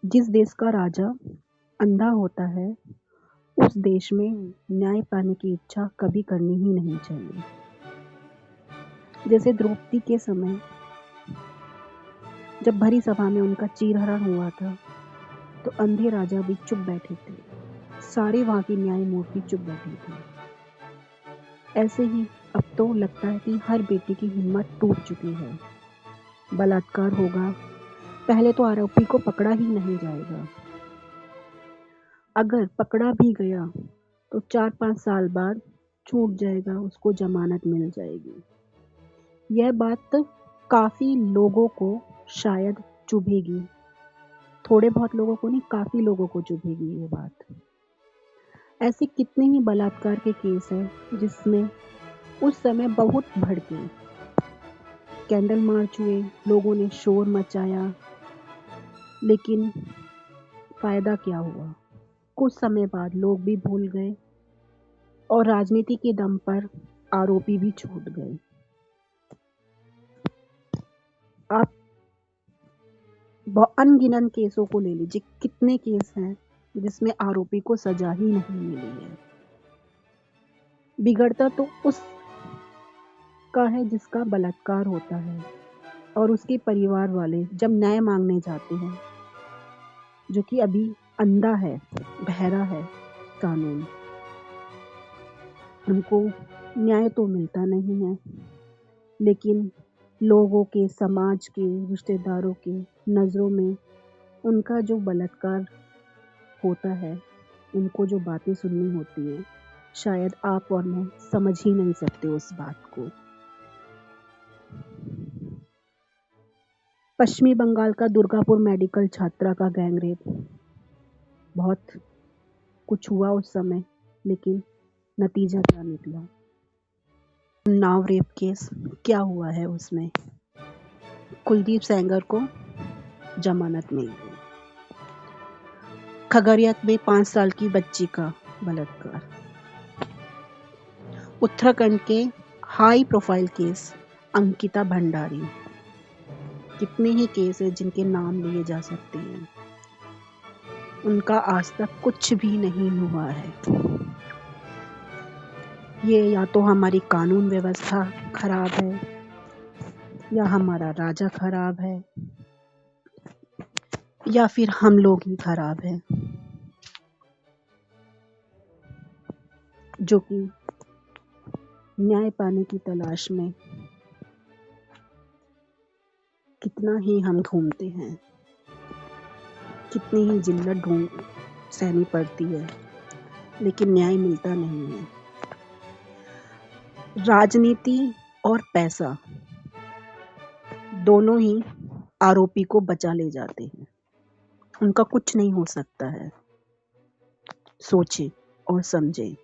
जिस देश का राजा अंधा होता है, उस देश में न्याय पाने की इच्छा कभी करनी ही नहीं चाहिए। जैसे द्रौपदी के समय जब भरी सभा में उनका चीरहरण हुआ था, तो अंधे राजा भी चुप बैठे थे। सारे वहाँ की न्यायमूर्ति चुप बैठे थे। ऐसे ही अब तो लगता है कि हर बेटे की हिम्मत टूट चुकी है। बलात्कार होगा, पहले तो आरोपी को पकड़ा ही नहीं जाएगा। अगर पकड़ा भी गया तो 4-5 साल बाद छूट जाएगा, उसको जमानत मिल जाएगी। यह बात काफ़ी लोगों को शायद चुभेगी। थोड़े बहुत लोगों को नहीं, काफ़ी लोगों को चुभेगी ये बात। ऐसे कितने ही बलात्कार के केस हैं जिसमें उस समय बहुत भड़के, कैंडल मार्च हुए, लोगों ने शोर मचाया, लेकिन फ़ायदा क्या हुआ? कुछ समय बाद लोग भी भूल गए और राजनीति के दम पर आरोपी भी छूट गए। आप अनगिनत केसों को ले लीजिए, कितने केस हैं जिसमें आरोपी को सजा ही नहीं मिली है। बिगड़ता तो उसका है जिसका बलात्कार होता है, और उसके परिवार वाले जब न्याय मांगने जाते हैं, जो कि अभी अंधा है, बहरा है कानून, उनको न्याय तो मिलता नहीं है। लेकिन लोगों के, समाज के, रिश्तेदारों के नज़रों में उनका जो बलात्कार होता है, उनको जो बातें सुननी होती है, शायद आप और मैं समझ ही नहीं सकते उस बात को। पश्चिमी बंगाल का दुर्गापुर मेडिकल छात्रा का गैंगरेप, बहुत कुछ हुआ उस समय, लेकिन नतीजा क्या निकला? उन्नाव रेप केस क्या हुआ है उसमें? कुलदीप सेंगर को जमानत मिल गई। खगड़िया में 5 साल की बच्ची का बलात्कार। उत्तराखंड के high profile case Ankita Bhandari. कितने ही केस हैं जिनके नाम लिए जा सकते हैं। उनका आज तक कुछ भी नहीं हुआ है। ये या तो हमारी कानून व्यवस्था खराब है, या हमारा राजा खराब है, या फिर हम लोग ही खराब हैं, जो कि न्याय पाने की तलाश में कितना ही हम घूमते हैं, कितनी ही जिल्लत सहनी पड़ती है, लेकिन न्याय मिलता नहीं है। राजनीति और पैसा दोनों ही आरोपी को बचा ले जाते हैं। उनका कुछ नहीं हो सकता है। सोचें और समझें।